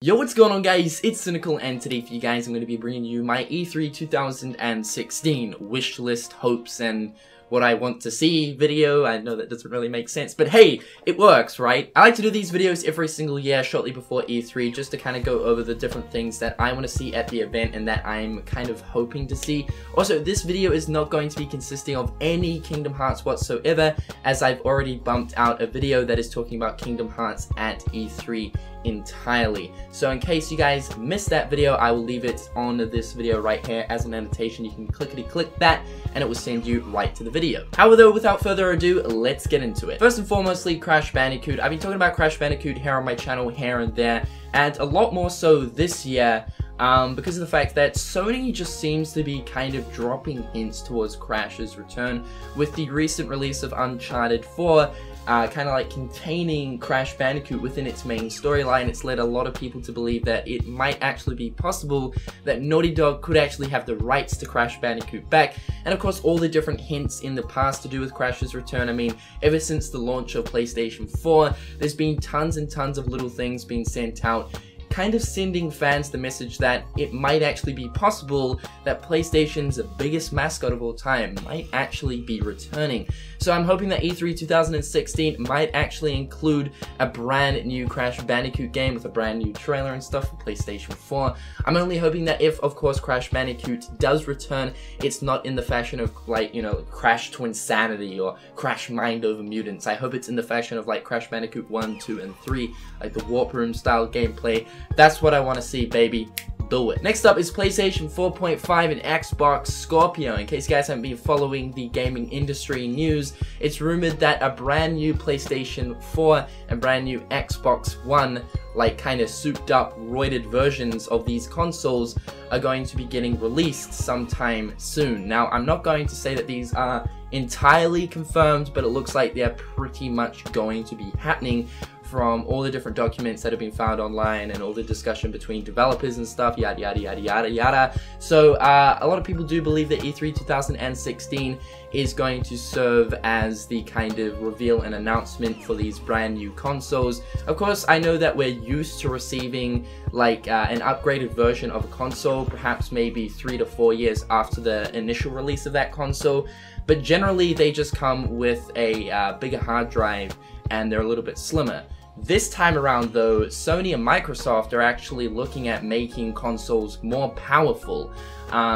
Yo, what's going on guys? It's Cynical, and today for you guys I'm going to be bringing you my E3 2016 wish list, hopes, and what I want to see video. I know that doesn't really make sense, but hey, it works, right? I like to do these videos every single year shortly before E3 just to kind of go over the different things that I want to see at the event and that I'm kind of hoping to see. Also, this video is not going to be consisting of any Kingdom Hearts whatsoever, as I've already bumped out a video that is talking about Kingdom Hearts at E3 entirely. So in case you guys missed that video, I will leave it on this video right here as an annotation. You can click that and it will send you right to the video. However, without further ado, let's get into it. First and foremostly, Crash Bandicoot. I've been talking about Crash Bandicoot here on my channel here and there, and a lot more so this year because of the fact that Sony just seems to be kind of dropping hints towards Crash's return with the recent release of Uncharted 4. Kind of like containing Crash Bandicoot within its main storyline. It's led a lot of people to believe that it might actually be possible that Naughty Dog could actually have the rights to Crash Bandicoot back, and of course all the different hints in the past to do with Crash's return. I mean, ever since the launch of PlayStation 4, there's been tons and tons of little things being sent out, kind of sending fans the message that it might actually be possible that PlayStation's biggest mascot of all time might actually be returning. So I'm hoping that E3 2016 might actually include a brand new Crash Bandicoot game with a brand new trailer and stuff for PlayStation 4. I'm only hoping that if, of course, Crash Bandicoot does return, it's not in the fashion of, like, you know, Crash Twinsanity or Crash Mind Over Mutants. I hope it's in the fashion of, like, Crash Bandicoot 1, 2, and 3, like the Warp Room style gameplay. That's what I want to see, baby. Do it. Next up is PlayStation 4.5 and Xbox Scorpio. In case you guys haven't been following the gaming industry news, it's rumored that a brand new PlayStation 4 and brand new Xbox One, like kind of souped up, roided versions of these consoles are going to be getting released sometime soon. Now, I'm not going to say that these are entirely confirmed, but it looks like they're pretty much going to be happening from all the different documents that have been found online and all the discussion between developers and stuff, yada yada yada yada yada. So a lot of people do believe that E3 2016 is going to serve as the kind of reveal and announcement for these brand new consoles. Of course, I know that we're used to receiving like an upgraded version of a console, perhaps maybe 3 to 4 years after the initial release of that console, but generally they just come with a bigger hard drive and they're a little bit slimmer. This time around though, Sony and Microsoft are actually looking at making consoles more powerful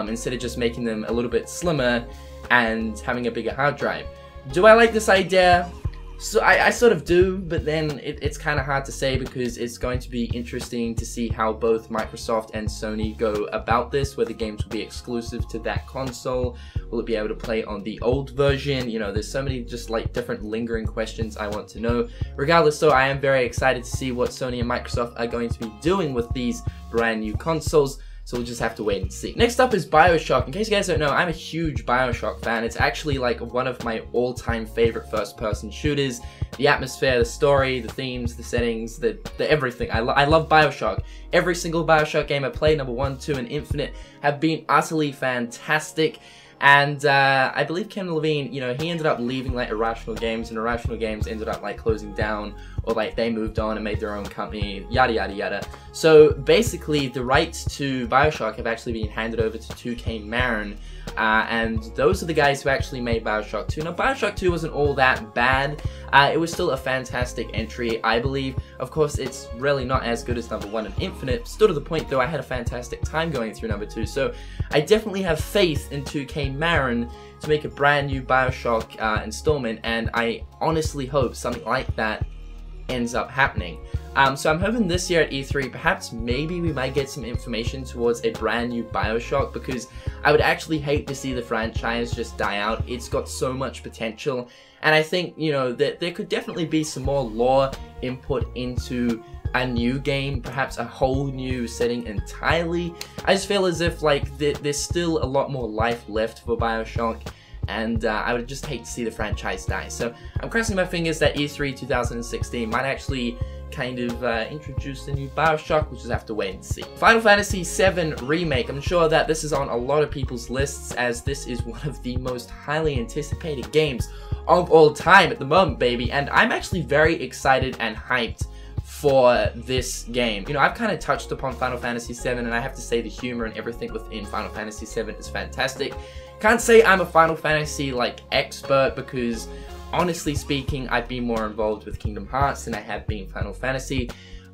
instead of just making them a little bit slimmer and having a bigger hard drive. Do I like this idea? So I sort of do, but then it's kind of hard to say because it's going to be interesting to see how both Microsoft and Sony go about this, whether games will be exclusive to that console, will it be able to play on the old version. You know, there's so many just like different lingering questions I want to know. Regardless though, I am very excited to see what Sony and Microsoft are going to be doing with these brand new consoles. So we'll just have to wait and see. Next up is Bioshock. In case you guys don't know, I'm a huge Bioshock fan. It's actually like one of my all-time favorite first-person shooters. The atmosphere, the story, the themes, the settings, the everything. I love Bioshock. Every single Bioshock game I played, number 1, 2, and Infinite, have been utterly fantastic. And I believe Ken Levine, you know, he ended up leaving like Irrational Games, and Irrational Games ended up like closing down, or like they moved on and made their own company, yada yada yada. So basically the rights to Bioshock have actually been handed over to 2K Marin, and those are the guys who actually made Bioshock 2. Now Bioshock 2 wasn't all that bad, it was still a fantastic entry, I believe. Of course it's really not as good as number 1 and Infinite, still to the point though I had a fantastic time going through number 2, so I definitely have faith in 2K Marin to make a brand new Bioshock installment, and I honestly hope something like that ends up happening. So I'm hoping this year at E3, perhaps maybe we might get some information towards a brand new Bioshock, because I would actually hate to see the franchise just die out. It's got so much potential, and I think, you know, that there could definitely be some more lore input into a new game, perhaps a whole new setting entirely. I just feel as if like there's still a lot more life left for Bioshock, and I would just hate to see the franchise die. So I'm crossing my fingers that E3 2016 might actually kind of introduce the new Bioshock. We'll just have to wait and see. Final Fantasy VII Remake. I'm sure that this is on a lot of people's lists, as this is one of the most highly anticipated games of all time at the moment, baby. And I'm actually very excited and hyped for this game. You know, I've kind of touched upon Final Fantasy VII, and I have to say the humor and everything within Final Fantasy VII is fantastic. Can't say I'm a Final Fantasy, like, expert, because honestly speaking, I've been more involved with Kingdom Hearts than I have been Final Fantasy.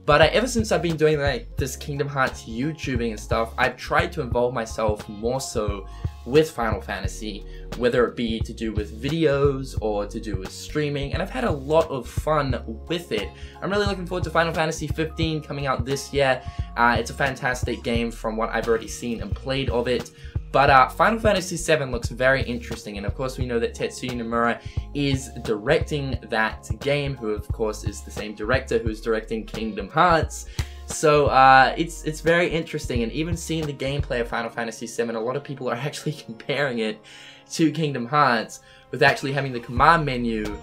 But ever since I've been doing like this Kingdom Hearts YouTubing and stuff, I've tried to involve myself more so with Final Fantasy, whether it be to do with videos or to do with streaming, and I've had a lot of fun with it. I'm really looking forward to Final Fantasy 15 coming out this year. It's a fantastic game from what I've already seen and played of it. But Final Fantasy VII looks very interesting, and of course we know that Tetsuya Nomura is directing that game, who of course is the same director who's directing Kingdom Hearts. So it's very interesting, and even seeing the gameplay of Final Fantasy VII, a lot of people are actually comparing it to Kingdom Hearts with actually having the command menu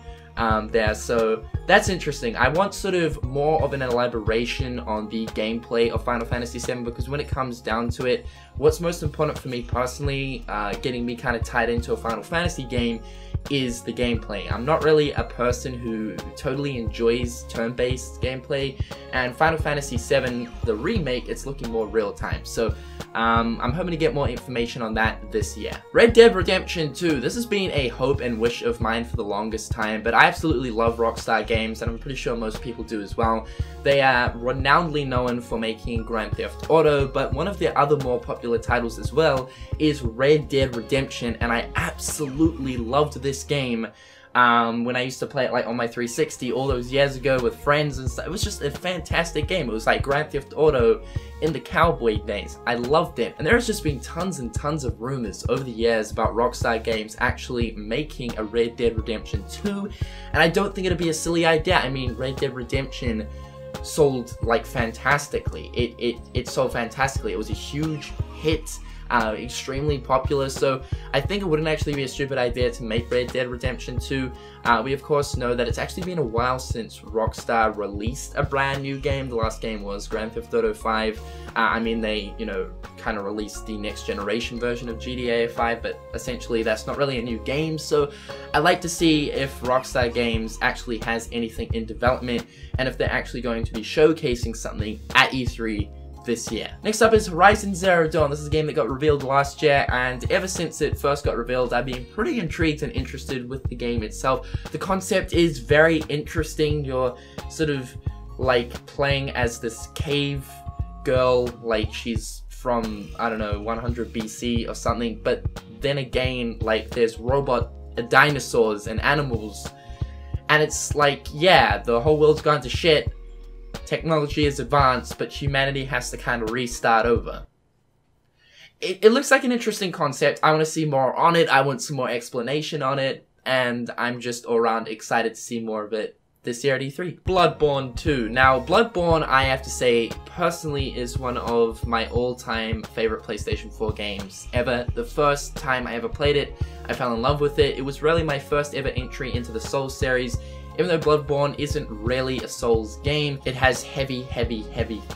there, so that's interesting. I want sort of more of an elaboration on the gameplay of Final Fantasy VII, because when it comes down to it, what's most important for me personally, getting me kind of tied into a Final Fantasy game, is the gameplay. I'm not really a person who totally enjoys turn-based gameplay, and Final Fantasy VII, the remake, it's looking more real-time, so I'm hoping to get more information on that this year. Red Dead Redemption 2, this has been a hope and wish of mine for the longest time, but I absolutely love Rockstar Games, and I'm pretty sure most people do as well. They are renownedly known for making Grand Theft Auto, but one of their other more popular titles as well is Red Dead Redemption, and I absolutely loved this game when I used to play it like on my 360 all those years ago with friends and stuff. It was just a fantastic game. It was like Grand Theft Auto in the cowboy days. I loved it, and there's just been tons and tons of rumors over the years about Rockstar Games actually making a Red Dead Redemption 2, and I don't think it'd be a silly idea. I mean, Red Dead Redemption sold like fantastically. It sold fantastically. It was a huge hit, extremely popular, so I think it wouldn't actually be a stupid idea to make Red Dead Redemption 2. We of course know that it's actually been a while since Rockstar released a brand new game. The last game was Grand Theft Auto 5. I mean, they, you know, kind of released the next generation version of GTA 5, but essentially that's not really a new game, so I'd like to see if Rockstar Games actually has anything in development, and if they're actually going to be showcasing something at E3 this year. Next up is Horizon Zero Dawn. This is a game that got revealed last year, and ever since it first got revealed, I've been pretty intrigued and interested with the game itself. The concept is very interesting. You're sort of like playing as this cave girl, like she's from, I don't know, 100 BC or something, but then again, like there's dinosaurs and animals, and it's like, yeah, the whole world's gone to shit. Technology is advanced, but humanity has to kind of restart over. It looks like an interesting concept. I want to see more on it. I want some more explanation on it, and I'm just all around excited to see more of it this year at E3. Bloodborne 2. Now, Bloodborne, I have to say, personally is one of my all-time favorite PlayStation 4 games ever. The first time I ever played it, I fell in love with it. It was really my first ever entry into the Souls series. Even though Bloodborne isn't really a Souls game, it has heavy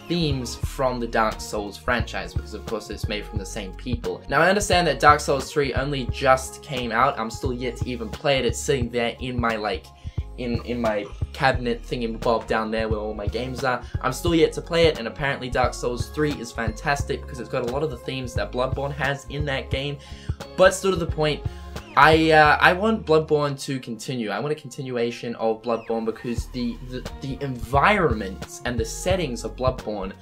themes from the Dark Souls franchise, because of course it's made from the same people. Now I understand that Dark Souls 3 only just came out. I'm still yet to even play it. It's sitting there in my in my cabinet thingamabob down there where all my games are. I'm still yet to play it, and apparently Dark Souls 3 is fantastic because it's got a lot of the themes that Bloodborne has in that game. But still to the point, I want Bloodborne to continue. I want a continuation of Bloodborne because the environments and the settings of Bloodborne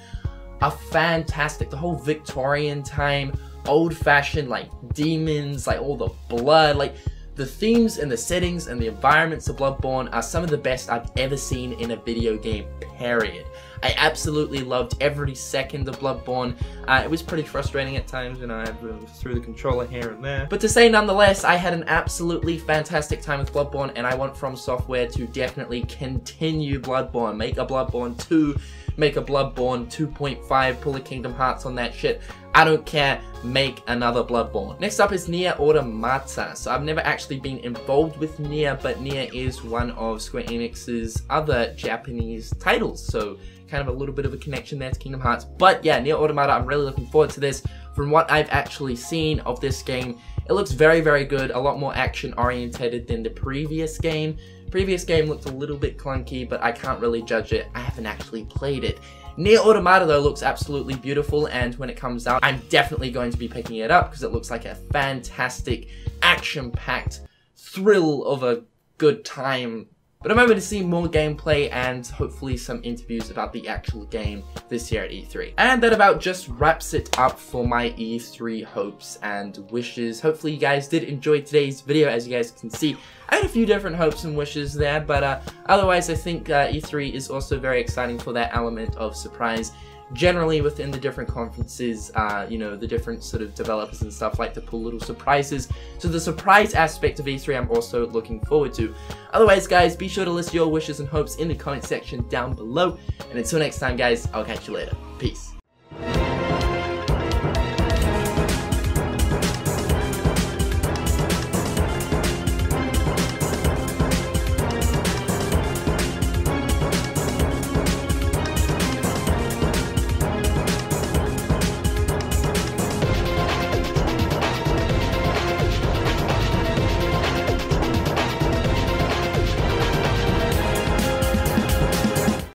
are fantastic. The whole Victorian time, old-fashioned, like, demons, like, all the blood, like, the themes and the settings and the environments of Bloodborne are some of the best I've ever seen in a video game, period. I absolutely loved every second of Bloodborne. It was pretty frustrating at times, you know, I threw the controller here and there. But to say nonetheless, I had an absolutely fantastic time with Bloodborne, and I want From Software to definitely continue Bloodborne. Make a Bloodborne 2, make a Bloodborne 2.5, pull a Kingdom Hearts on that shit. I don't care, make another Bloodborne. Next up is NieR Automata. So I've never actually been involved with NieR, but NieR is one of Square Enix's other Japanese titles, so kind of a little bit of a connection there to Kingdom Hearts. But yeah, NieR Automata, I'm really looking forward to this. From what I've actually seen of this game, it looks very good, a lot more action oriented than the previous game, Previous game looked a little bit clunky, but I can't really judge it. I haven't actually played it. NieR Automata though looks absolutely beautiful, and when it comes out, I'm definitely going to be picking it up because it looks like a fantastic, action-packed thrill of a good time. But I'm hoping to see more gameplay and hopefully some interviews about the actual game this year at E3. And that about just wraps it up for my E3 hopes and wishes. Hopefully you guys did enjoy today's video. As you guys can see, I had a few different hopes and wishes there, but otherwise I think E3 is also very exciting for that element of surprise. Generally within the different conferences, you know, the different sort of developers and stuff like to pull little surprises. So the surprise aspect of E3 I'm also looking forward to. Otherwise guys, be sure to list your wishes and hopes in the comment section down below. And until next time guys, I'll catch you later. Peace.